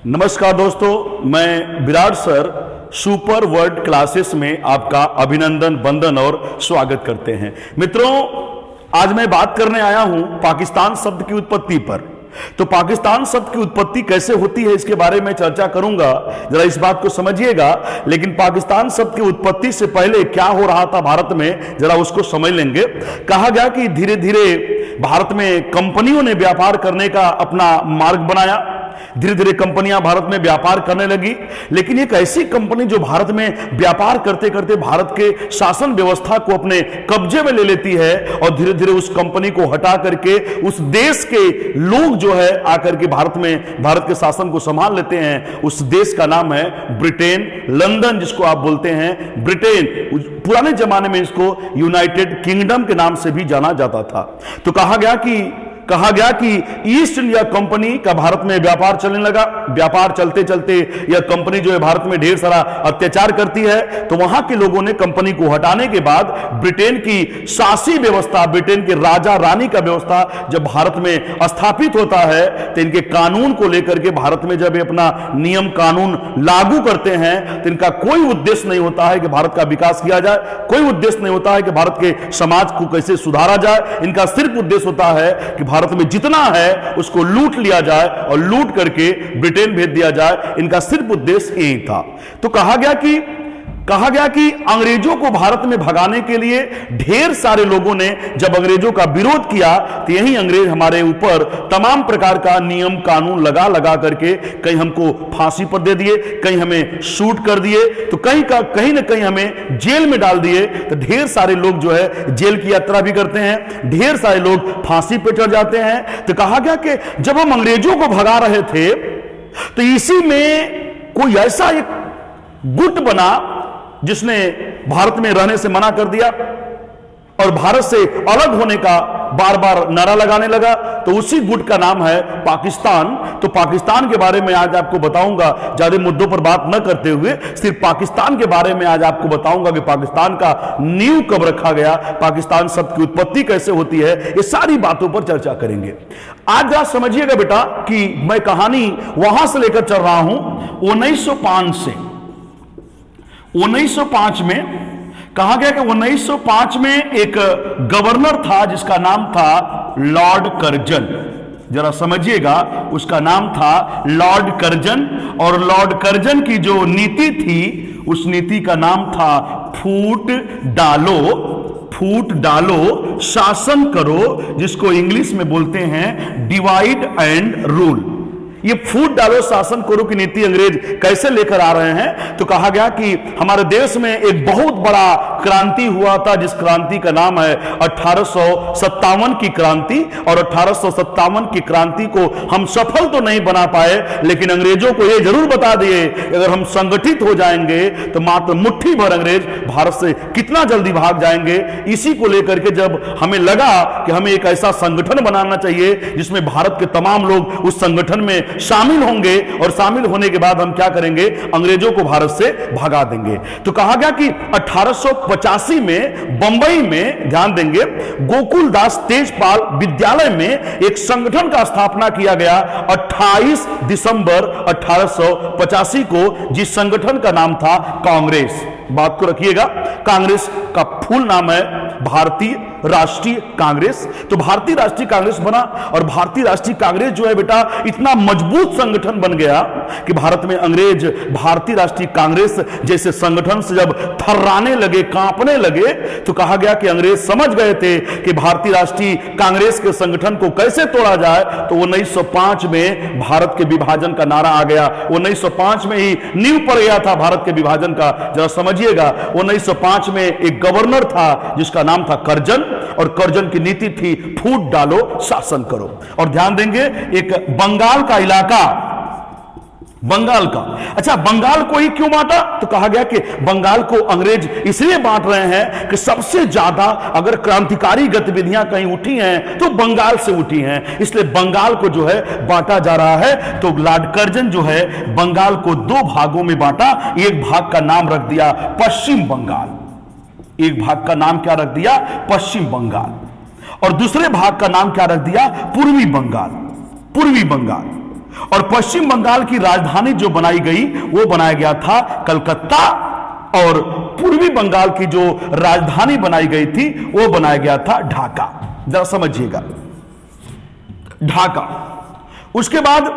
नमस्कार दोस्तों, मैं Virat sir super word classes में आपका अभिनंदन, वंदन और स्वागत करते हैं। मित्रों, आज मैं बात करने आया हूं पाकिस्तान शब्द की उत्पत्ति पर। तो पाकिस्तान शब्द की उत्पत्ति कैसे होती है इसके बारे में चर्चा करूंगा, जरा इस बात को समझिएगा। लेकिन पाकिस्तान शब्द की उत्पत्ति से पहले क्या हो रहा था भारत में, जरा उसको समझ लेंगे। कहा गया कि धीरे धीरे भारत में कंपनियों ने व्यापार करने का अपना मार्ग बनाया। धीरे धीरे कंपनियां भारत में व्यापार करने लगी, लेकिन एक ऐसी कंपनी जो भारत में व्यापार करते करते भारत के शासन व्यवस्था को अपने कब्जे में ले लेती है और धीरे धीरे उस कंपनी को हटा करके उस देश के लोग जो है आकर के भारत के शासन को संभाल लेते हैं। उस देश का नाम है ब्रिटेन, लंदन जिसको आप बोलते हैं ब्रिटेन। पुराने जमाने में इसको यूनाइटेड किंगडम के नाम से भी जाना जाता था। तो कहा गया कि ईस्ट इंडिया कंपनी का भारत में व्यापार चलने लगा। व्यापार चलते चलते यह कंपनी जो है भारत में ढेर सारा अत्याचार करती है। तो वहां के लोगों ने कंपनी को हटाने के बाद ब्रिटेन की शासी व्यवस्था, ब्रिटेन के राजा रानी का व्यवस्था जब भारत में स्थापित होता है तो इनके कानून को लेकर के भारत में जब ये अपना नियम कानून लागू करते हैं तो इनका कोई उद्देश्य नहीं होता है कि भारत का विकास किया जाए, कोई उद्देश्य नहीं होता है कि भारत के समाज को कैसे सुधारा जाए। इनका सिर्फ उद्देश्य होता है कि भारत में जितना है उसको लूट लिया जाए और लूट करके ब्रिटेन भेज दिया जाए। इनका सिर्फ उद्देश्य यही था। तो कहा गया कि अंग्रेजों को भारत में भगाने के लिए ढेर सारे लोगों ने जब अंग्रेजों का विरोध किया तो यही अंग्रेज हमारे ऊपर तमाम प्रकार का नियम कानून लगा करके कहीं हमको फांसी पर दे दिए, कहीं हमें शूट कर दिए, तो कहीं ना कहीं हमें जेल में डाल दिए। तो ढेर सारे लोग जो है जेल की यात्रा भी करते हैं, ढेर सारे लोग फांसी पर चढ़ जाते हैं। तो कहा गया कि जब हम अंग्रेजों को भगा रहे थे तो इसी में कोई ऐसा एक गुट बना जिसने भारत में रहने से मना कर दिया और भारत से अलग होने का बार बार नारा लगाने लगा। तो उसी गुट का नाम है पाकिस्तान। तो पाकिस्तान के बारे में आज आपको बताऊंगा, ज्यादा मुद्दों पर बात न करते हुए सिर्फ पाकिस्तान के बारे में आज आपको बताऊंगा कि पाकिस्तान का नींव कब रखा गया, पाकिस्तान शब्द की उत्पत्ति कैसे होती है, ये सारी बातों पर चर्चा करेंगे। आज आप समझिएगा बेटा कि मैं कहानी वहां से लेकर चल रहा हूं 1905 से। 1905 में कहा गया कि 1905 में एक गवर्नर था जिसका नाम था लॉर्ड कर्जन। जरा समझिएगा, उसका नाम था लॉर्ड कर्जन। और लॉर्ड कर्जन की जो नीति थी उस नीति का नाम था फूट डालो शासन करो, जिसको इंग्लिश में बोलते हैं डिवाइड एंड रूल। ये फूट डालो शासन करो की नीति अंग्रेज कैसे लेकर आ रहे हैं। तो कहा गया कि हमारे देश में एक बहुत बड़ा क्रांति हुआ था जिस क्रांति का नाम है 1857 की क्रांति। और 1857 की क्रांति को हम सफल तो नहीं बना पाए, लेकिन अंग्रेजों को यह जरूर बता दिए कि अगर हम संगठित हो जाएंगे तो मात्र मुट्ठी भर अंग्रेज भारत से कितना जल्दी भाग जाएंगे। इसी को लेकर के जब हमें लगा कि हमें एक ऐसा संगठन बनाना चाहिए जिसमें भारत के तमाम लोग उस संगठन में शामिल होंगे और शामिल होने के बाद हम क्या करेंगे, अंग्रेजों को भारत से भगा देंगे। तो कहा गया कि 1885 में बंबई में, ध्यान देंगे, गोकुलदास तेजपाल विद्यालय में एक संगठन का स्थापना किया गया 28 दिसंबर 1885 को, जिस संगठन का नाम था कांग्रेस। बात को रखिएगा, कांग्रेस का फुल नाम है भारतीय राष्ट्रीय कांग्रेस। तो भारतीय राष्ट्रीय कांग्रेस बना और भारतीय राष्ट्रीय कांग्रेस जो है बेटा इतना मजबूत संगठन बन गया कि भारत में अंग्रेज भारतीय राष्ट्रीय कांग्रेस जैसे संगठन से जब थर्राने लगे, कांपने लगे, तो कहा गया कि अंग्रेज समझ गए थे कि भारतीय राष्ट्रीय कांग्रेस के संगठन को कैसे तोड़ा जाए। तो 1905 में भारत के विभाजन का नारा आ गया। 1905 में ही नींव पड़ गया था भारत के विभाजन का। जरा समझिएगा, 1905 में एक गवर्नर था जिसका नाम था कर्जन, और कर्जन की नीति थी फूट डालो शासन करो। और ध्यान देंगे, एक बंगाल का इलाका, बंगाल का, अच्छा बंगाल को ही क्यों बांटा? तो कहा गया कि बंगाल को अंग्रेज इसलिए बांट रहे हैं कि सबसे ज्यादा अगर क्रांतिकारी गतिविधियां कहीं उठी हैं तो बंगाल से उठी हैं, इसलिए बंगाल को जो है बांटा जा रहा है। तो लॉर्ड कर्जन जो है बंगाल को दो भागों में बांटा। एक भाग का नाम रख दिया पश्चिम बंगाल, एक भाग का नाम क्या रख दिया, पश्चिम बंगाल, और दूसरे भाग का नाम क्या रख दिया, पूर्वी बंगाल। पूर्वी बंगाल। और पश्चिम बंगाल की राजधानी जो बनाई गई वो बनाया गया था कलकत्ता, और पूर्वी बंगाल की जो राजधानी बनाई गई थी वो बनाया गया था ढाका। जरा समझिएगा, ढाका। उसके बाद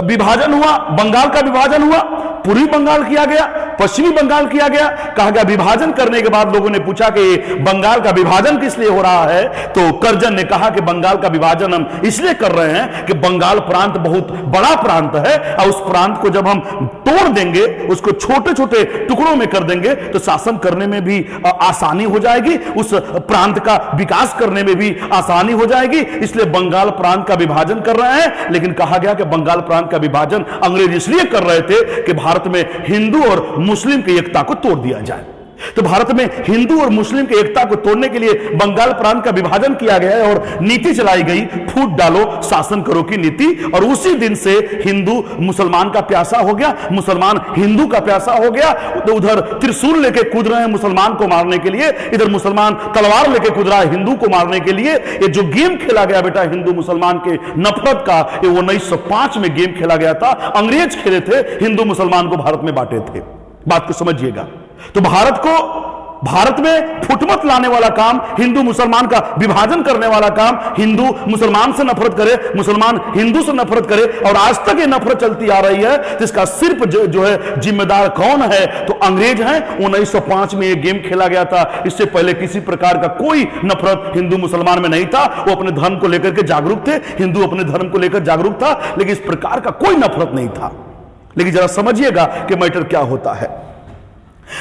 विभाजन हुआ, बंगाल का विभाजन हुआ, पूर्वी बंगाल किया गया, पश्चिमी बंगाल किया गया। कहा गया विभाजन करने के बाद लोगों ने पूछा कि बंगाल का विभाजन किस लिए हो रहा है, तो करजन ने कहा कि बंगाल का विभाजन हम इसलिए कर रहे हैं कि बंगाल प्रांत बहुत बड़ा प्रांत है, और उस प्रांत को जब हम तोड़ देंगे, उसको छोटे छोटे टुकड़ों में कर देंगे, तो शासन करने में भी आसानी हो जाएगी, उस प्रांत का विकास करने में भी आसानी हो जाएगी। इसलिए बंगाल प्रांत का विभाजन कर रहे हैं। लेकिन कहा गया कि बंगाल प्रांत का विभाजन अंग्रेज इसलिए कर रहे थे कि भारत में हिंदू और मुस्लिम की एकता को तोड़ दिया जाए। तो भारत में हिंदू और मुस्लिम की एकता को तोड़ने के लिए बंगाल प्रांत का विभाजन किया गया है और नीति चलाई गई, फूट डालो शासन करो की नीति। और उसी दिन से हिंदू मुसलमान का प्यासा हो गया, मुसलमान हिंदू का प्यासा हो गया। तो उधर त्रिशूल लेके कूद रहे हैं मुसलमान को मारने के लिए, इधर मुसलमान तलवार लेके कूद रहा है हिंदू को मारने के लिए। ये जो गेम खेला गया बेटा हिंदू मुसलमान के नफरत का, ये 1905 में गेम खेला गया था। अंग्रेज खेले थे, हिंदू मुसलमान को भारत में बांटे थे। बात को समझिएगा। तो भारत में फुटमत लाने वाला काम, हिंदू मुसलमान का विभाजन करने वाला काम, हिंदू मुसलमान से नफरत करे, मुसलमान हिंदू से नफरत करे, और आज तक ये नफरत चलती आ रही है। तो इसका सिर्फ जो है जिम्मेदार कौन है, तो अंग्रेज हैं। 1905 में ये गेम खेला गया था। इससे पहले किसी प्रकार का कोई नफरत हिंदू मुसलमान में नहीं था। वो अपने धर्म को लेकर के जागरूक थे, हिंदू अपने धर्म को लेकर जागरूक था, लेकिन इस प्रकार का कोई नफरत नहीं था। लेकिन जरा समझिएगा कि मैटर क्या होता है।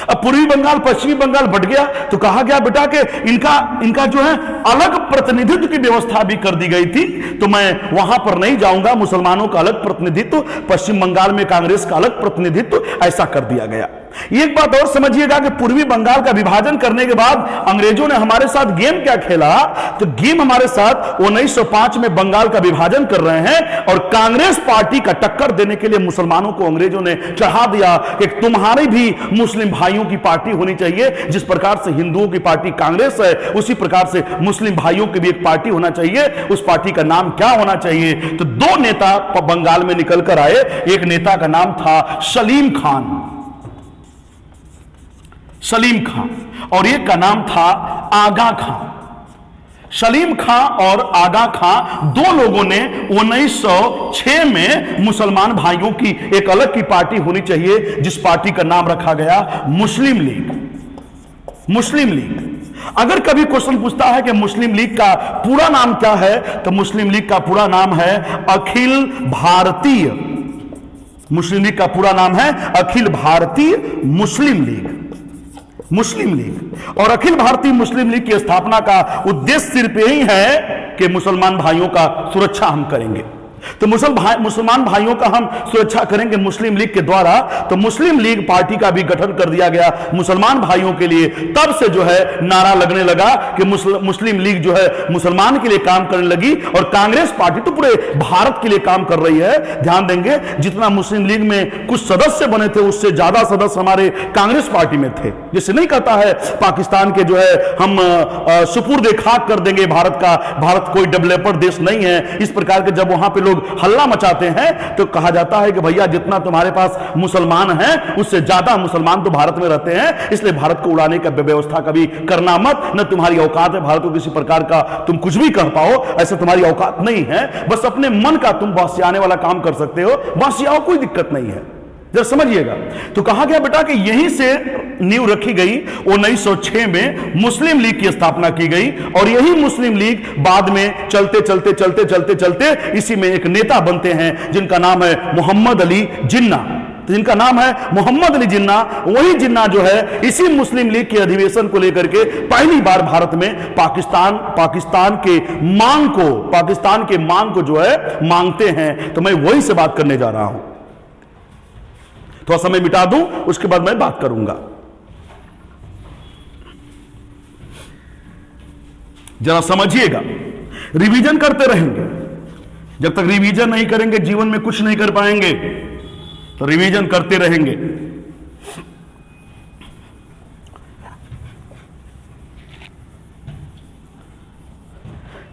अब पूर्वी बंगाल पश्चिमी बंगाल बट गया, तो कहा गया बेटा कि इनका जो है अलग प्रतिनिधित्व की व्यवस्था भी कर दी गई थी। तो मैं वहां पर नहीं जाऊंगा। मुसलमानों का अलग प्रतिनिधित्व, पश्चिम बंगाल में कांग्रेस का अलग प्रतिनिधित्व, ऐसा कर दिया गया। एक बात और समझिएगा कि पूर्वी बंगाल का विभाजन करने के बाद अंग्रेजों ने हमारे साथ गेम क्या खेला, तो गेम हमारे साथ 1905 में बंगाल का विभाजन कर रहे हैं, और कांग्रेस पार्टी का टक्कर देने के लिए मुसलमानों को अंग्रेजों ने चढ़ा दिया कि तुम्हारी भी मुस्लिम भाइयों की पार्टी होनी चाहिए। जिस प्रकार से हिंदुओं की पार्टी कांग्रेस है, उसी प्रकार से मुस्लिम भाइयों की भी एक पार्टी होना चाहिए। उस पार्टी का नाम क्या होना चाहिए, तो दो नेता बंगाल में निकल कर आए। एक नेता का नाम था सलीम खान, सलीम खां, और एक का नाम था आगा खां। सलीम खां और आगा खां दो लोगों ने 1906 में मुसलमान भाइयों की एक अलग की पार्टी होनी चाहिए, जिस पार्टी का नाम रखा गया मुस्लिम लीग। मुस्लिम लीग। अगर कभी क्वेश्चन पूछता है कि मुस्लिम लीग का पूरा नाम क्या है, तो मुस्लिम लीग का पूरा नाम है अखिल भारतीय, मुस्लिम लीग का पूरा नाम है अखिल भारतीय मुस्लिम लीग। मुस्लिम लीग और अखिल भारतीय मुस्लिम लीग की स्थापना का उद्देश्य सिर्फ यही है कि मुसलमान भाइयों का सुरक्षा हम करेंगे। तो मुसलमान भाइयों का हम सुरक्षा करेंगे मुस्लिम लीग के द्वारा। तो मुस्लिम लीग पार्टी का भी गठन कर दिया गया मुसलमान भाइयों के लिए। तब से जो है नारा लगने लगा कि मुस्लिम लीग जो है मुसलमान के लिए काम करने लगी, और कांग्रेस पार्टी तो पूरे भारत के लिए काम कर रही है। ध्यान देंगे, जितना मुस्लिम लीग में कुछ सदस्य बने थे, उससे ज्यादा सदस्य हमारे कांग्रेस पार्टी में थे। जैसे नहीं कहता है पाकिस्तान के जो है हम सुपुर्द खाक कर देंगे भारत का, भारत कोई डेवलपर देश नहीं है। इस प्रकार के जब वहां पे लोग हल्ला मचाते हैं, तो कहा जाता है कि भैया जितना तुम्हारे पास मुसलमान हैं, उससे ज्यादा मुसलमान तो भारत में रहते हैं, इसलिए भारत को उड़ाने का व्यवस्था कभी करना मत। न तुम्हारी औकात है भारत को किसी प्रकार का तुम कुछ भी कर पाओ, ऐसे तुम्हारी औकात नहीं है। बस अपने मन का तुम बसियाने वाला काम कर सकते हो, बसियाओ, कोई दिक्कत नहीं है। जरा समझिएगा। तो कहा गया बेटा कि यहीं से नींव रखी गई। 1906 में मुस्लिम लीग की स्थापना की गई, और यही मुस्लिम लीग बाद में चलते चलते चलते चलते चलते इसी में एक नेता बनते हैं जिनका नाम है मोहम्मद अली जिन्ना। जिनका नाम है मोहम्मद अली जिन्ना। वही जिन्ना जो है इसी मुस्लिम लीग के अधिवेशन को लेकर के पहली बार भारत में पाकिस्तान के मांग को जो है मांगते हैं। तो मैं वही से बात करने जा रहा हूं। थोड़ा समय मिटा दूं, उसके बाद मैं बात करूंगा। जरा समझिएगा, रिवीजन करते रहेंगे। जब तक रिवीजन नहीं करेंगे जीवन में कुछ नहीं कर पाएंगे। तो रिवीजन करते रहेंगे।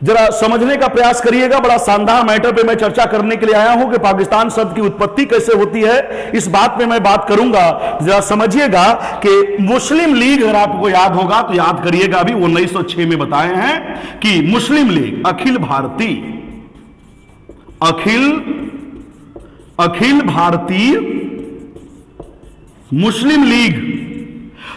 जरा समझने का प्रयास करिएगा। बड़ा शानदार मैटर पे मैं चर्चा करने के लिए आया हूं कि पाकिस्तान शब्द की उत्पत्ति कैसे होती है, इस बात पे मैं बात करूंगा। जरा समझिएगा कि मुस्लिम लीग, अगर आपको याद होगा तो याद करिएगा, अभी 1906 में बताए हैं कि मुस्लिम लीग अखिल भारतीय मुस्लिम लीग।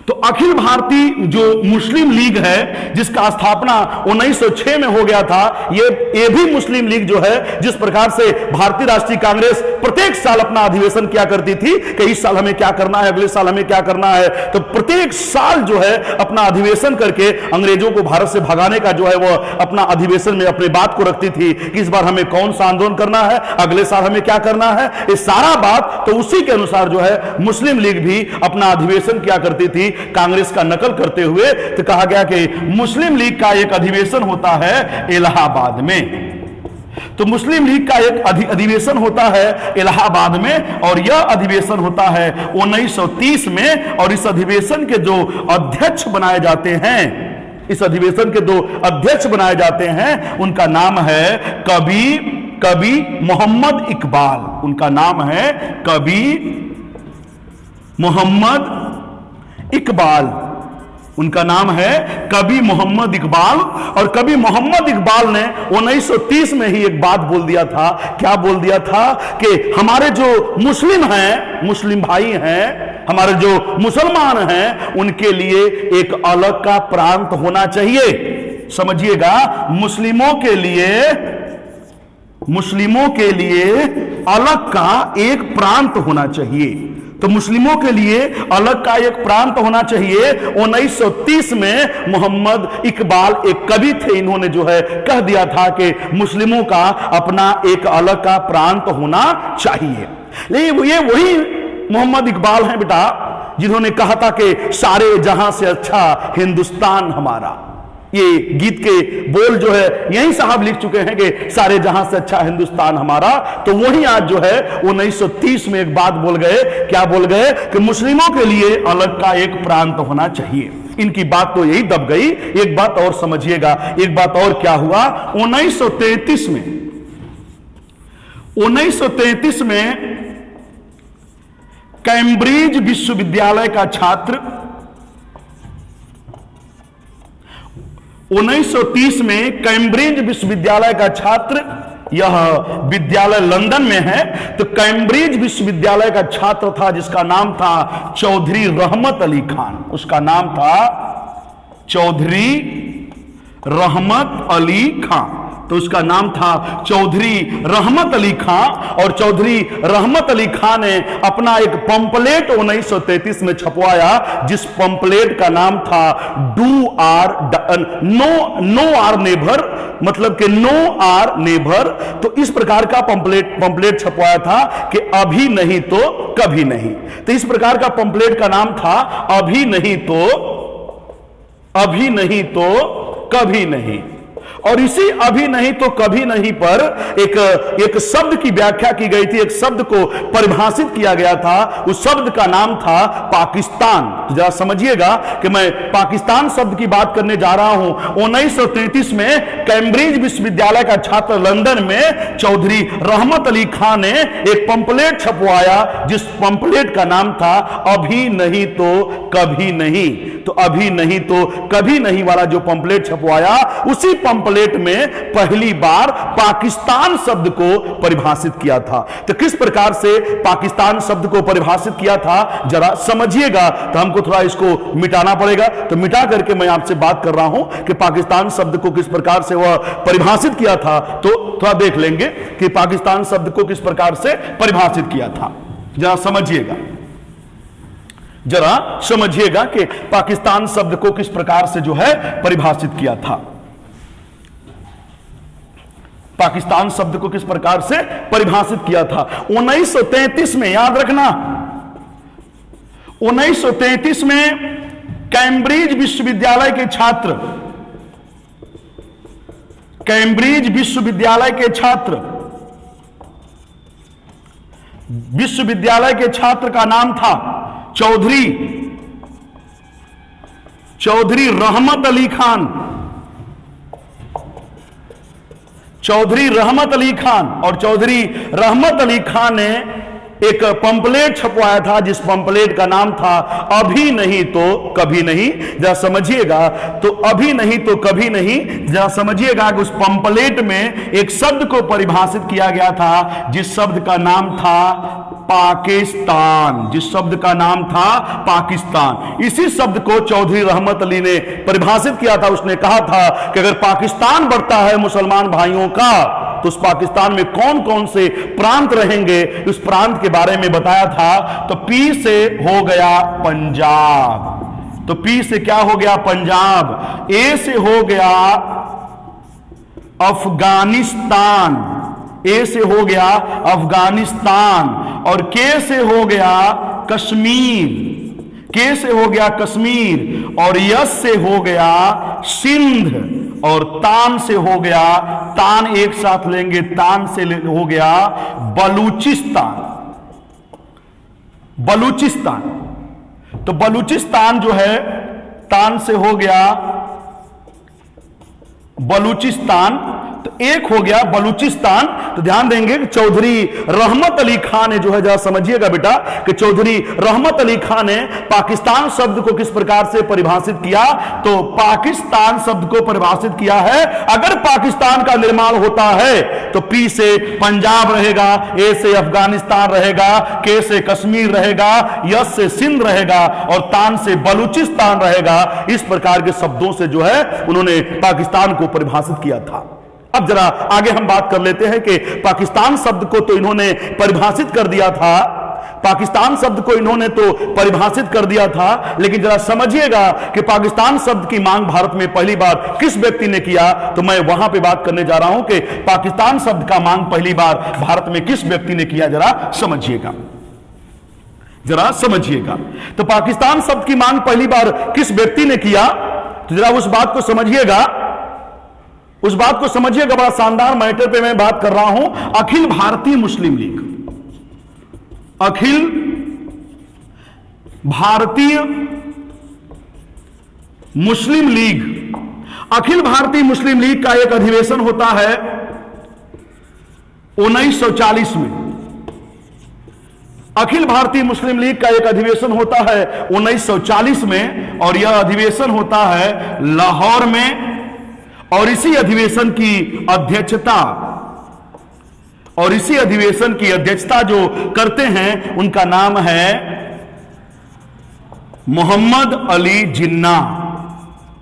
तो अखिल भारतीय जो मुस्लिम लीग है, जिसका स्थापना 1906 में हो गया था, ये भी मुस्लिम लीग जो है, जिस प्रकार से भारतीय राष्ट्रीय कांग्रेस प्रत्येक साल अपना अधिवेशन किया करती थी कि इस साल हमें क्या करना है, अगले साल हमें क्या करना है, तो प्रत्येक साल जो है अपना अधिवेशन करके अंग्रेजों को भारत से भगाने का जो है वो अपना अधिवेशन में अपनी बात को रखती थी कि इस बार हमें कौन सा आंदोलन करना है, अगले साल हमें क्या करना है, ये सारा बात। तो उसी के अनुसार जो है मुस्लिम लीग भी अपना अधिवेशन किया करती थी, कांग्रेस का नकल करते हुए। तो कहा गया कि मुस्लिम लीग का एक अधिवेशन होता है इलाहाबाद में। तो मुस्लिम लीग का एक अधिवेशन होता है इलाहाबाद में, और यह अधिवेशन होता है 1930 में। और इस अधिवेशन के जो अध्यक्ष बनाए जाते हैं, इस अधिवेशन के दो अध्यक्ष बनाए जाते हैं, उनका नाम है कवि मोहम्मद इकबाल। उनका नाम है कवि मोहम्मद इकबाल। उनका नाम है कवि मोहम्मद इकबाल। और कवि मोहम्मद इकबाल ने 1930 में ही एक बात बोल दिया था। क्या बोल दिया था कि हमारे जो मुस्लिम हैं, मुस्लिम भाई हैं, हमारे जो मुसलमान हैं, उनके लिए एक अलग का प्रांत होना चाहिए। समझिएगा, मुस्लिमों के लिए अलग का एक प्रांत होना चाहिए। तो मुस्लिमों के लिए अलग का एक प्रांत होना चाहिए। 1930 में मोहम्मद इकबाल एक कवि थे, इन्होंने जो है कह दिया था कि मुस्लिमों का अपना एक अलग का प्रांत होना चाहिए। लेकिन ये वही मोहम्मद इकबाल हैं बेटा, जिन्होंने कहा था कि सारे जहां से अच्छा हिंदुस्तान हमारा। ये गीत के बोल जो है यही साहब लिख चुके हैं कि सारे जहां से अच्छा हिंदुस्तान हमारा। तो वही आज जो है 1930 में एक बात बोल गए। क्या बोल गए कि मुस्लिमों के लिए अलग का एक प्रांत होना चाहिए। इनकी बात तो यही दब गई। एक बात और समझिएगा, एक बात और क्या हुआ 1933 में कैम्ब्रिज विश्वविद्यालय का छात्र 1930 में कैम्ब्रिज विश्वविद्यालय का छात्र, यह विद्यालय लंदन में है। तो कैम्ब्रिज विश्वविद्यालय का छात्र था जिसका नाम था चौधरी रहमत अली खान। उसका नाम था चौधरी रहमत अली खान। तो उसका नाम था चौधरी रहमत अली खां। और चौधरी रहमत अली खां ने अपना एक पंपलेट 1933 में छपवाया, जिस पंपलेट का नाम था नो आर नेवर, मतलब कि नो आर नेवर। तो इस प्रकार का पंपलेट छपवाया था कि अभी नहीं तो कभी नहीं। तो इस प्रकार का पंपलेट का नाम था अभी नहीं तो कभी नहीं। और इसी अभी नहीं तो कभी नहीं पर एक शब्द की व्याख्या की गई थी, एक शब्द को परिभाषित किया गया था। उस शब्द का नाम था पाकिस्तान। जरा समझिएगा कि मैं पाकिस्तान शब्द की बात करने जा रहा हूं। 1933 में कैम्ब्रिज विश्वविद्यालय का छात्र लंदन में चौधरी रहमत अली खान ने एक पंपलेट छपवाया, जिस पंपलेट का नाम था अभी नहीं तो कभी नहीं। तो अभी नहीं तो कभी नहीं वाला जो पंपलेट छपवाया, उसी पंपलेट में पहली बार पाकिस्तान शब्द को परिभाषित किया था। तो किस प्रकार से पाकिस्तान शब्द को परिभाषित किया था जरा समझिएगा। तो हमको थोड़ा इसको मिटाना पड़ेगा। तो मिटा करके मैं आपसे बात कर रहा हूं कि पाकिस्तान शब्द को किस प्रकार से वह परिभाषित किया था। तो थोड़ा देख लेंगे कि पाकिस्तान शब्द को किस प्रकार से परिभाषित किया था। जरा समझिएगा कि पाकिस्तान शब्द को किस प्रकार से जो है परिभाषित किया था। पाकिस्तान शब्द को किस प्रकार से परिभाषित किया था 1933 में, याद रखना 1933 में कैम्ब्रिज विश्वविद्यालय के छात्र, कैम्ब्रिज विश्वविद्यालय के छात्र का नाम था चौधरी रहमत अली खान। चौधरी रहमत अली खान। और चौधरी रहमत अली खान ने एक पंपलेट छपवाया था जिस पंपलेट का नाम था अभी नहीं तो कभी नहीं। जरा समझिएगा, तो अभी नहीं तो कभी नहीं, जरा समझिएगा कि उस पंपलेट में एक शब्द को परिभाषित किया गया था जिस शब्द का नाम था पाकिस्तान। जिस शब्द का नाम था पाकिस्तान, इसी शब्द को चौधरी रहमत अली ने परिभाषित किया था। उसने कहा था कि अगर पाकिस्तान बढ़ता है मुसलमान भाइयों का, तो उस पाकिस्तान में कौन कौन से प्रांत रहेंगे, उस प्रांत के बारे में बताया था। तो पी से हो गया पंजाब, तो पी से क्या हो गया पंजाब, ए से हो गया अफगानिस्तान, ए से हो गया अफगानिस्तान, और के से हो गया कश्मीर, के से हो गया कश्मीर, और यस से हो गया सिंध, और तान से हो गया, तान एक साथ लेंगे, तान से हो गया बलूचिस्तान। बलूचिस्तान, तो बलूचिस्तान जो है तान से हो गया बलूचिस्तान, तो एक हो गया बलूचिस्तान। तो ध्यान देंगे कि चौधरी रहमत अली खान ने जो है, जरा समझिएगा बेटा, कि चौधरी रहमत अली खान ने पाकिस्तान शब्द को किस प्रकार से परिभाषित किया। तो पाकिस्तान शब्द को परिभाषित किया है, अगर पाकिस्तान का निर्माण होता है तो पी से पंजाब रहेगा, ए से अफगानिस्तान रहेगा, के से कश्मीर रहेगा, यस से सिंध रहेगा, और तान से बलूचिस्तान रहेगा। इस प्रकार के शब्दों से जो है उन्होंने पाकिस्तान को परिभाषित किया था। अब जरा आगे हम बात कर लेते हैं कि पाकिस्तान शब्द को तो इन्होंने परिभाषित कर दिया था, पाकिस्तान शब्द को इन्होंने तो परिभाषित कर दिया था, लेकिन जरा समझिएगा कि पाकिस्तान शब्द की मांग भारत में पहली बार किस व्यक्ति ने किया। तो मैं वहां पे बात करने जा रहा हूं कि पाकिस्तान शब्द का मांग पहली बार भारत में किस व्यक्ति ने किया, जरा समझिएगा, जरा समझिएगा। तो पाकिस्तान शब्द की मांग पहली बार किस व्यक्ति ने किया, तो जरा उस बात को समझिएगा, उस बात को समझिएगा। बड़ा शानदार मैटर पे मैं बात कर रहा हूं। अखिल भारतीय मुस्लिम लीग, अखिल भारतीय मुस्लिम लीग, अखिल भारतीय मुस्लिम लीग का एक अधिवेशन होता है 1940 में। अखिल भारतीय मुस्लिम लीग का एक अधिवेशन होता है 1940 में, और यह अधिवेशन होता है लाहौर में। और इसी अधिवेशन की अध्यक्षता, और इसी अधिवेशन की अध्यक्षता जो करते हैं उनका नाम है मोहम्मद अली जिन्ना।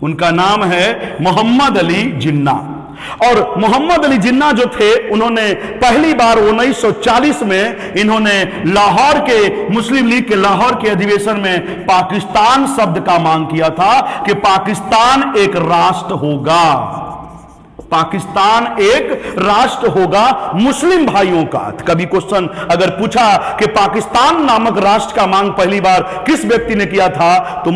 उनका नाम है मोहम्मद अली जिन्ना। और मोहम्मद अली जिन्ना जो थे, उन्होंने पहली बार 1940 में इन्होंने लाहौर के मुस्लिम लीग के लाहौर के अधिवेशन में पाकिस्तान शब्द का मांग किया था कि पाकिस्तान एक राष्ट्र होगा, पाकिस्तान एक राष्ट्र होगा मुस्लिम भाइयों का। कभी क्वेश्चन अगर पूछा कि पाकिस्तान नामक राष्ट्र का मांग पहली बार किस व्यक्ति ने किया था, तो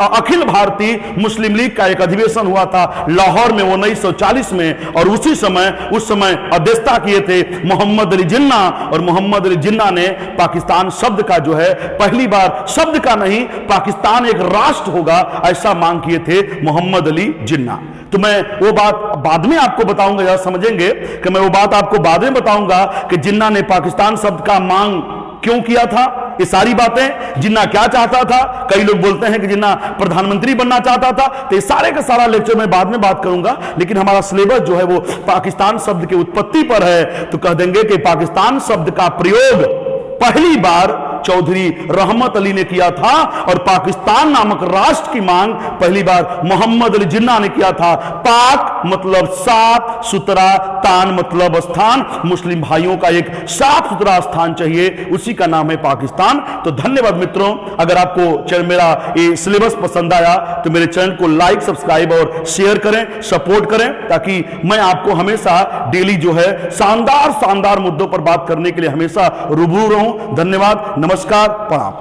अखिल भारतीय मुस्लिम लीग का एक अधिवेशन हुआ था लाहौर में 1940 में, और उस समय अध्यक्षता किए थे मोहम्मद अली जिन्ना। और मोहम्मद अली जिन्ना ने पाकिस्तान शब्द का जो है पहली बार, शब्द का नहीं, पाकिस्तान एक राष्ट्र होगा ऐसा मांग किए थे मोहम्मद अली जिन्ना। तो मैं वो बात बाद में आपको बताऊंगा, जरा समझेंगे कि मैं वो बात आपको बाद में बताऊंगा कि जिन्ना ने पाकिस्तान शब्द का मांग क्यों किया था। ये सारी बातें, जिन्ना क्या चाहता था, कई लोग बोलते हैं कि जिन्ना प्रधानमंत्री बनना चाहता था, तो ये सारे का सारा लेक्चर मैं बाद में बात करूंगा। लेकिन हमारा सिलेबस जो है वो पाकिस्तान शब्द की उत्पत्ति पर है, तो कह देंगे कि पाकिस्तान शब्द का प्रयोग पहली बार चौधरी रहमत अली ने किया था, और पाकिस्तान नामक राष्ट्र की मांग पहली बार मोहम्मद अली जिन्ना ने किया था। पाक मतलब साफ सुथरा, तान मतलब स्थान, मुस्लिम भाइयों का एक साफ सुथरा स्थान चाहिए, उसी का नाम है पाकिस्तान। तो धन्यवाद मित्रों, अगर आपको मेरा ये सिलेबस पसंद आया तो मेरे चैनल को लाइक, सब्सक्राइब और शेयर करें, सपोर्ट करें, ताकि मैं आपको हमेशा डेली जो है शानदार मुद्दों पर बात करने के लिए हमेशा रूबरू रहूं। धन्यवाद, नमस्कार, प्रणाम।